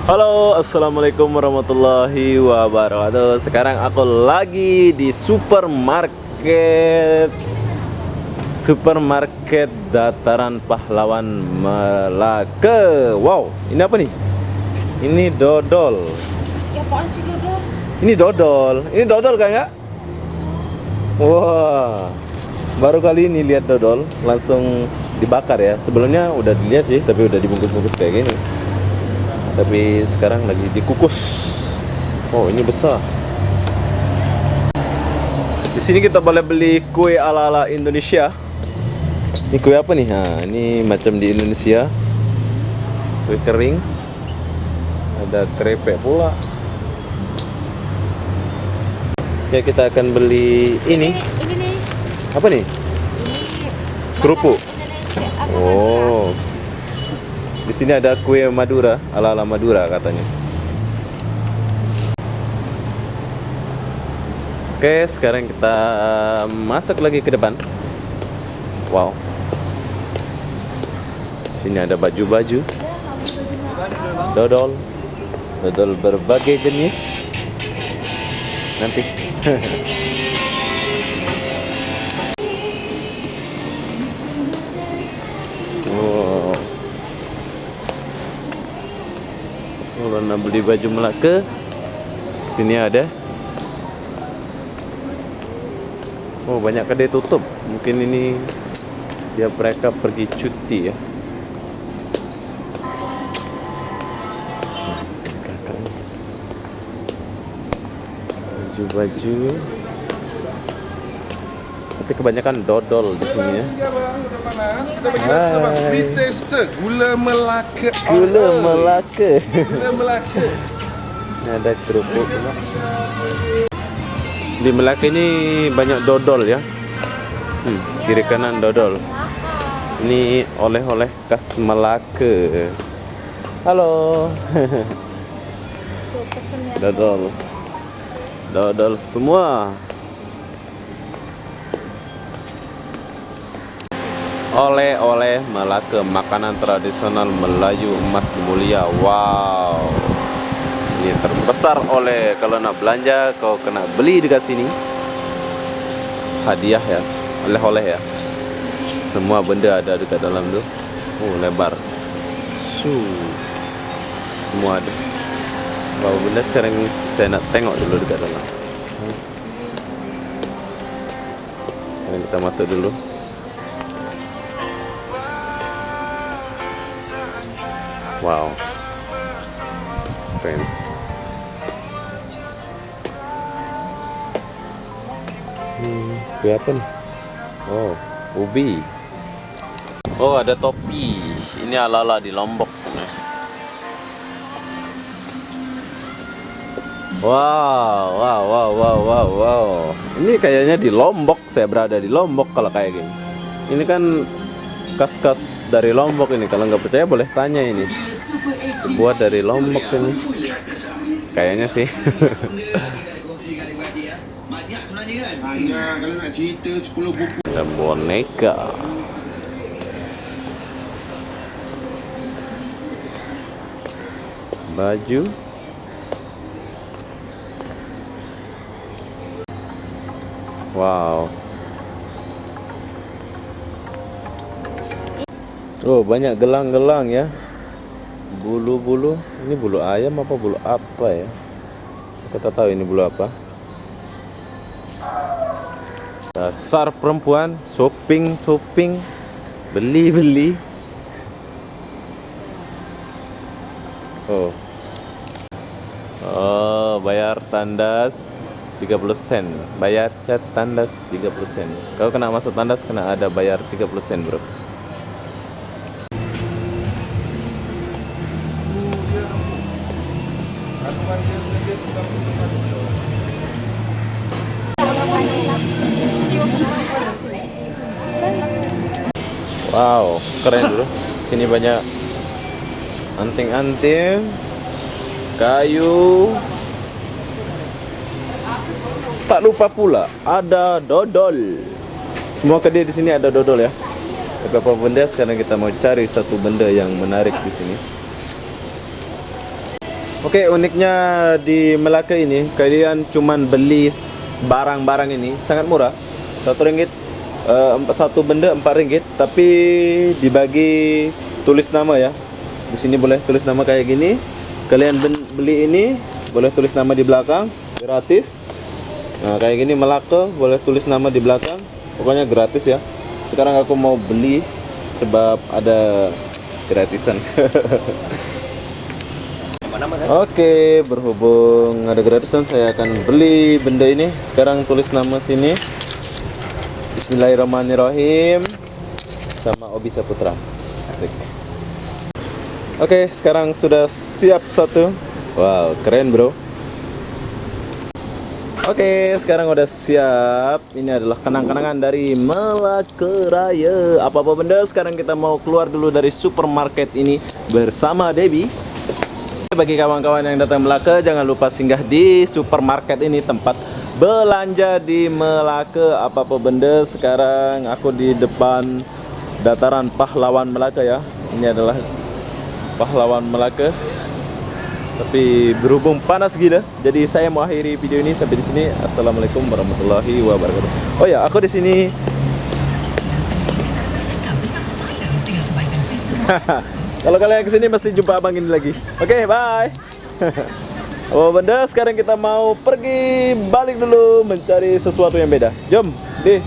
Halo, assalamualaikum warahmatullahi wabarakatuh. Sekarang aku lagi di supermarket Dataran Pahlawan Melaka. Wow, ini apa nih? Ini dodol. Ya apaan sih dodol? Ini dodol kayaknya. Wah, baru kali ini lihat dodol langsung dibakar ya. Sebelumnya udah dilihat sih, tapi udah dibungkus-bungkus kayak gini. Tapi sekarang lagi dikukus. Oh, ini besar. Di sini kita boleh beli kue ala-ala Indonesia. Ini kue apa nih? Nah, ini macam di Indonesia. Kue kering. Ada krepek pula. Ya, kita akan beli ini. Ini nih. Apa nih? Ini Kerupuk. Indonesia. Apa Oh. Di sini ada kue Madura, ala-ala Madura katanya. Oke, sekarang kita masuk lagi ke depan. Wow. Di sini ada baju-baju. Dodol. Dodol berbagai jenis. Nanti. Wow. Kalau nak beli baju Melaka, sini ada. Oh, banyak kedai tutup. Mungkin ini dia mereka pergi cuti ya. Baju-baju. Tapi kebanyakan dodol di sini ya. Kita bagi rasa bang, free taster gula Melaka. Gula Melaka. Gula Melaka. Ini ada kerupuk pula. Di Melaka ini banyak dodol ya. Kiri kanan dodol. Ini oleh-oleh khas Melaka. Halo. Dodol. Dodol semua. Oleh-oleh Melaka, makanan tradisional Melayu emas mulia. Wow, ini terbesar oleh. Kalau nak belanja kau kena beli dekat sini. Hadiah ya, oleh-oleh ya. Semua benda ada dekat dalam tu. Oh, lebar. Semua ada. Bawa benda sekarang saya nak tengok dulu dekat dalam. Sekarang kita masuk dulu. Wow, keren. Kue apa nih? Oh, ubi. Oh, ada topi. Ini ala-ala di Lombok. Wow. Ini kayaknya di Lombok. Saya berada di Lombok kalau kayak gini. Ini kan khas-khas dari Lombok ini. Kalau nggak percaya boleh tanya ini. Buat dari Lombok ini. Kayaknya sih. Ada boneka. Baju. Wow. Oh, banyak gelang-gelang ya. Bulu-bulu. Ini bulu ayam apa bulu apa ya? Kita tahu ini bulu apa. Dasar perempuan, shopping, beli. Oh. Oh, bayar tandas 30 sen. Bayar cat tandas 30 sen. Kalau kena masuk tandas kena ada bayar 30 sen, bro. Wow, keren bro. Sini banyak anting-anting, kayu. Tak lupa pula ada dodol. Semua kedai di sini ada dodol ya. Beberapa benda. Sekarang kita mau cari satu benda yang menarik di sini. Oke, uniknya di Melaka ini kalian cuman beli barang-barang ini sangat murah. RM1 satu benda RM4, tapi dibagi tulis nama ya. Di sini boleh tulis nama kayak gini. Kalian beli ini boleh tulis nama di belakang, gratis. Nah, kayak gini Melaka boleh tulis nama di belakang. Pokoknya gratis ya. Sekarang aku mau beli sebab ada gratisan. Oke, berhubung ada gratisan saya akan beli benda ini. Sekarang tulis nama sini. Bismillahirrahmanirrahim. Sama Obi Saputra. Asik. Oke, sekarang sudah siap satu. Wow, keren bro. Oke, sekarang udah siap. Ini adalah kenang-kenangan dari Melaka Raya. Apa-apa benda, sekarang kita mau keluar dulu dari supermarket ini bersama Debbie. Bagi kawan-kawan yang datang Melaka, jangan lupa singgah di supermarket ini, tempat belanja di Melaka. Apa-apa benda, sekarang aku di depan dataran pahlawan Melaka ya. Ini adalah pahlawan Melaka. Tapi berhubung panas gila, jadi saya mau akhiri video ini sampai di sini. Assalamualaikum warahmatullahi wabarakatuh. Oh ya, aku di sini. Kalau kalian kesini mesti jumpa abang ini lagi. Oke, bye. Oh benda, sekarang kita mau pergi balik dulu mencari sesuatu yang beda. Jom, deh.